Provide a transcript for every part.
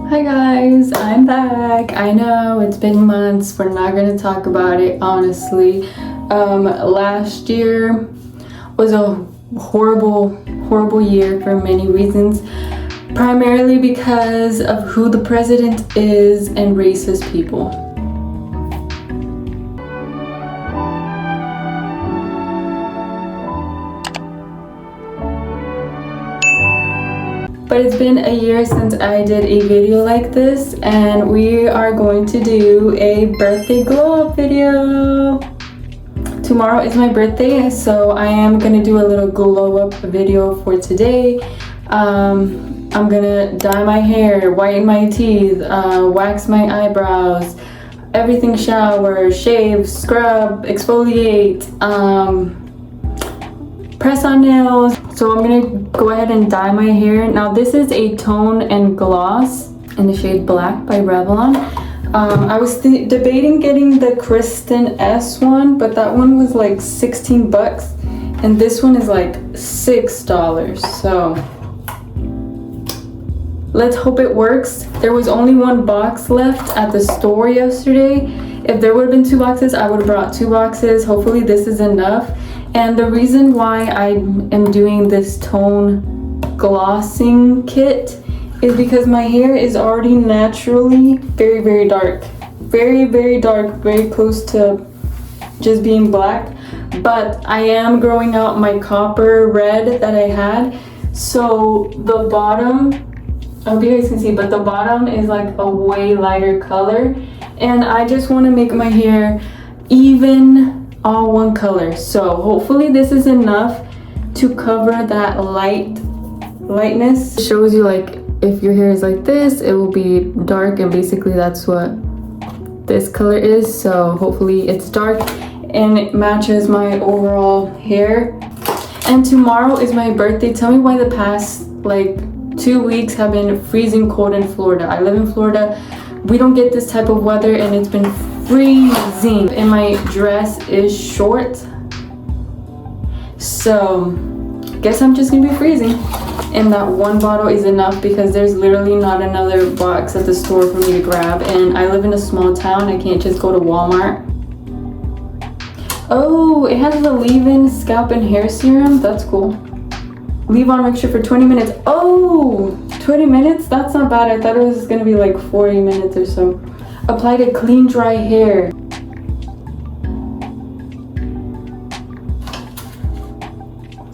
Hi guys, I'm back. I know it's been months. We're not going to talk about it, honestly. Last year was a horrible year for many reasons, primarily because of who the president is and racist people. But it's been a year since I did a video like this, and we are going to do a birthday glow up video. Tomorrow is my birthday, so I am gonna do a little glow up video for today. I'm gonna dye my hair, whiten my teeth, wax my eyebrows, everything, shower, shave, scrub, exfoliate, press on nails. So I'm gonna go ahead and dye my hair. Now this is a tone and gloss in the shade Black by Revlon. I was debating getting the Kristen S one, but that one was like 16 bucks and this one is like $6. So let's hope it works. There was only one box left at the store yesterday. If there would have been 2 boxes, I would have brought 2 boxes. Hopefully this is enough. And the reason why I am doing this tone glossing kit is because my hair is already naturally very dark. Very dark, very close to just being black. But I am growing out my copper red that I had. So the bottom, I hope you guys can see, but the bottom is like a way lighter color. And I just want to make my hair even, all one color. So hopefully this is enough to cover that lightness. It shows you like if your hair is like this, it will be dark, and basically that's what this color is. So hopefully it's dark and it matches my overall hair. And tomorrow is my birthday. Tell me why the past like 2 weeks have been freezing cold in Florida. I live in Florida. We don't get this type of weather and it's been freezing, and my dress is short, so guess I'm just gonna be freezing. And that one bottle is enough because there's literally not another box at the store for me to grab, and I live in a small town. I can't just go to Walmart. Oh, it has the leave-in scalp and hair serum. That's cool. Leave on mixture for 20 minutes. Oh, 20 minutes? That's not bad. I thought it was gonna be like 40 minutes or so. Apply to clean, dry hair.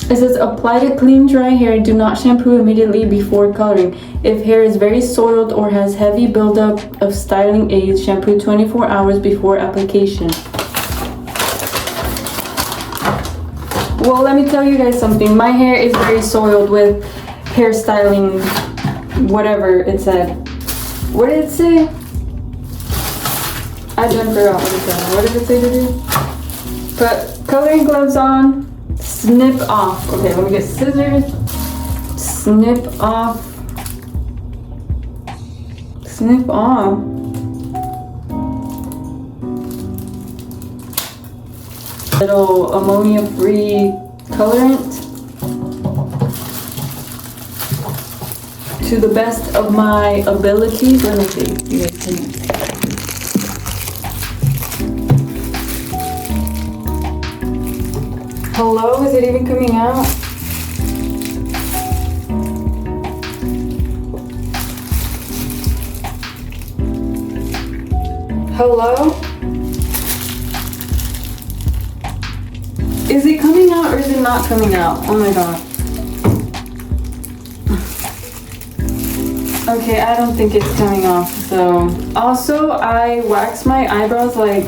It says apply to clean, dry hair. Do not shampoo immediately before coloring. If hair is very soiled or has heavy buildup of styling aids, shampoo 24 hours before application. Well, let me tell you guys something. My hair is very soiled with hairstyling, whatever it said. What did it say? I done forgot what it said. What did it say to do? Put coloring gloves on, snip off. Okay, let me get scissors. Snip off. Snip off. Little ammonia-free colorant. To the best of my abilities. Let me see. You guys can. Hello, is it even coming out? Hello? Is it coming out or is it not coming out? Oh my god. Okay, I don't think it's coming off, so. Also, I waxed my eyebrows like,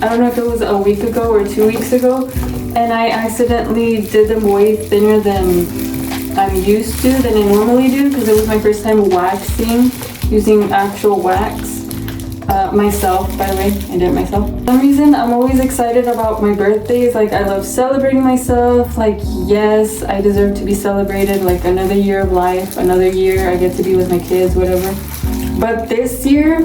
I don't know if it was a week ago or 2 weeks ago. And I accidentally did them way thinner than I'm used to, than I normally do, because it was my first time waxing, using actual wax. Myself, by the way, I did it myself. For some reason, I'm always excited about my birthdays. Like, I love celebrating myself. Like, yes, I deserve to be celebrated. Like, another year of life, another year I get to be with my kids, whatever. But this year,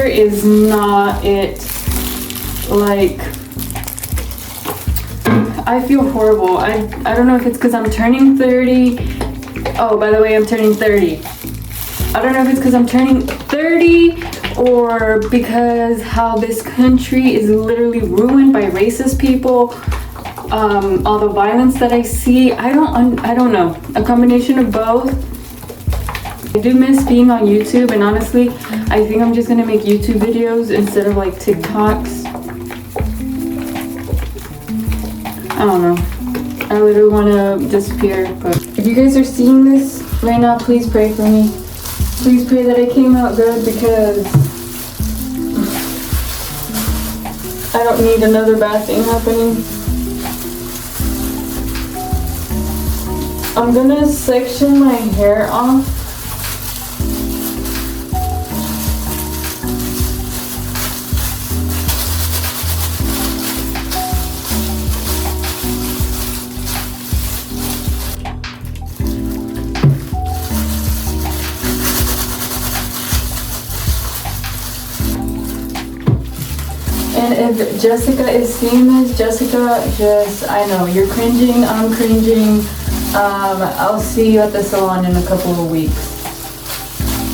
is not it. Like, I feel horrible. I don't know if it's because I'm turning 30. Oh, by the way, I'm turning 30. I don't know if it's because I'm turning 30 or because how this country is literally ruined by racist people. All the violence that I see. I don't know. A combination of both. I do miss being on YouTube, and honestly, I think I'm just gonna make YouTube videos instead of like TikToks. I don't know. I literally want to disappear, but if you guys are seeing this right now, please pray for me. Please pray that I came out good, because I don't need another bad thing happening. I'm gonna section my hair off. And if Jessica is seeing this, Jessica, I know you're cringing, I'm cringing. I'll see you at the salon in a couple of weeks.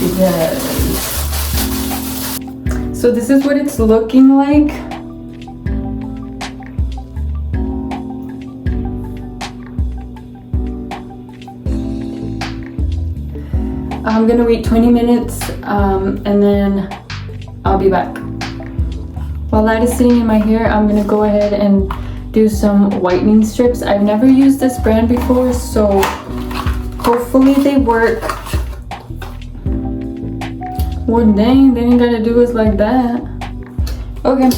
Because... So this is what it's looking like. I'm gonna wait 20 minutes and then I'll be back. While that is sitting in my hair, I'm gonna go ahead and do some whitening strips. I've never used this brand before, so hopefully they work. Well, dang, they ain't gotta do us like that. Okay.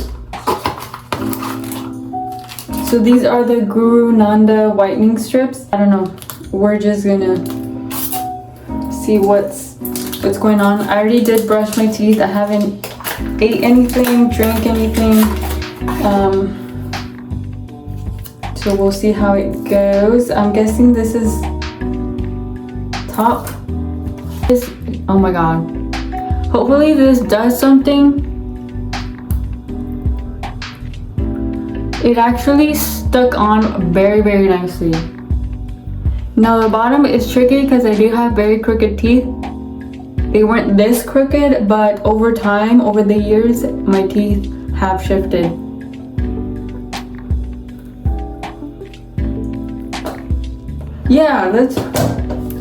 So these are the Guru Nanda whitening strips. I don't know. We're just gonna see what's going on. I already did brush my teeth. I haven't ate anything, drank anything. So we'll see how it goes. I'm guessing this is top. Oh my god. Hopefully this does something. It actually stuck on very, very nicely. Now the bottom is tricky because I do have very crooked teeth. They weren't this crooked, but over time, over the years, my teeth have shifted. Yeah,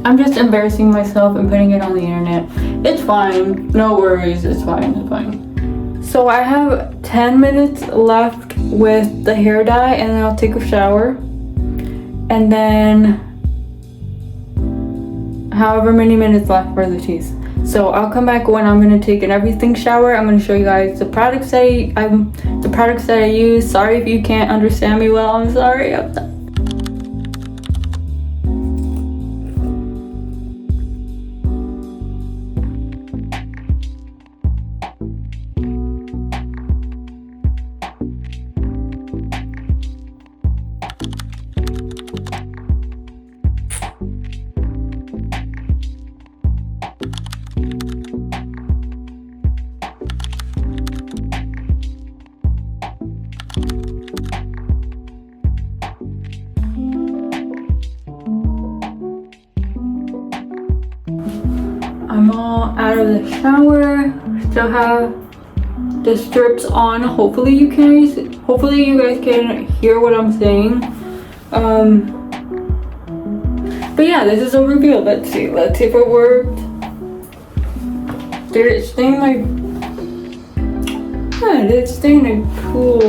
I'm just embarrassing myself and putting it on the internet. It's fine, no worries, it's fine. So I have 10 minutes left with the hair dye, and then I'll take a shower. And then however many minutes left for the teeth. So I'll come back when I'm gonna take an everything shower. I'm gonna show you guys the products that I use. Sorry if you can't understand me well. I'm sorry. I'm all out of the shower. Still have the strips on. Hopefully you guys can hear what I'm saying. But yeah, this is a review. Let's see if it worked. Did it stain like... Yeah, it did stain like cool.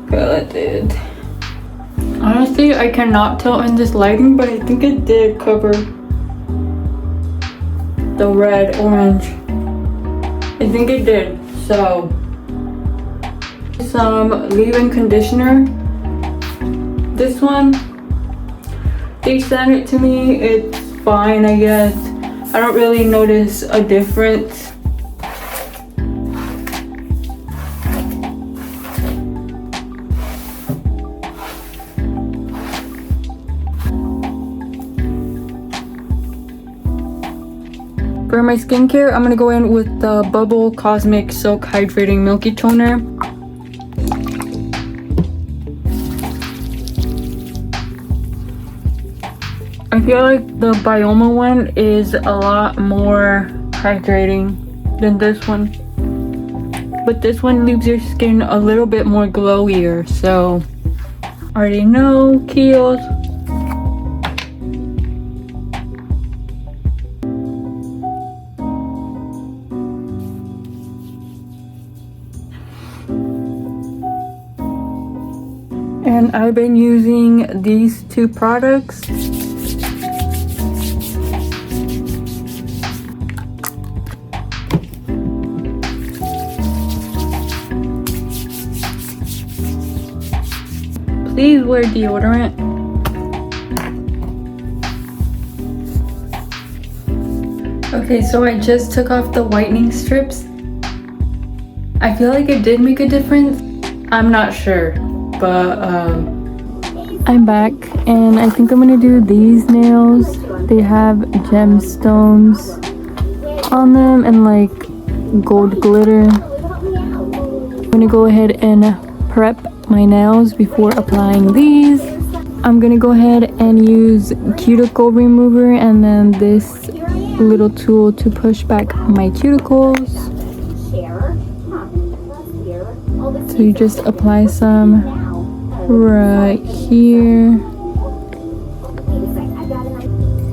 Okay, it did. Honestly, I cannot tell in this lighting, but I think it did cover the red, orange. I think it did. So, some leave-in conditioner. This one, they sent it to me. It's fine, I guess. I don't really notice a difference. For my skincare, I'm gonna go in with the Bubble Cosmic Silk Hydrating Milky Toner. feel like the Bioma one is a lot more hydrating than this one. But this one leaves your skin a little bit more glowier, so already know, Kiehl's. And I've been using these two products. Please wear deodorant. Okay, so I just took off the whitening strips. I feel like it did make a difference. I'm not sure, but I'm back and I think I'm gonna do these nails. They have gemstones on them and like gold glitter. I'm gonna go ahead and prep my nails before applying these. I'm gonna go ahead and use cuticle remover and then this little tool to push back my cuticles. So you just apply some right here.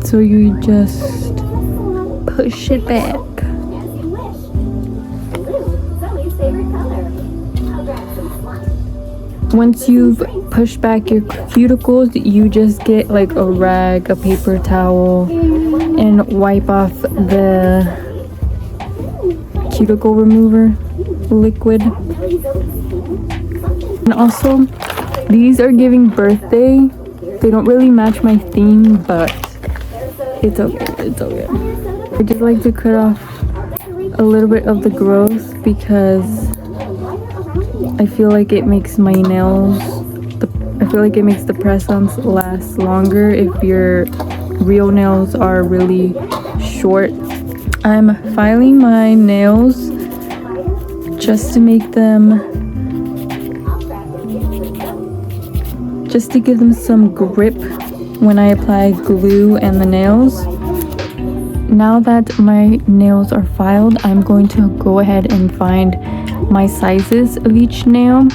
So you just push it back. Once you've pushed back your cuticles, you just get like a rag, a paper towel, and wipe off the cuticle remover liquid. And also, these are giving birthday. They don't really match my theme, but it's okay, it's okay. I just like to cut off a little bit of the growth because I feel like it makes my nails, I feel like it makes the press-ons last longer if your real nails are really short. I'm filing my nails just to make them, just to give them some grip when I apply glue and the nails. Now that my nails are filed, I'm going to go ahead and find my sizes of each nail.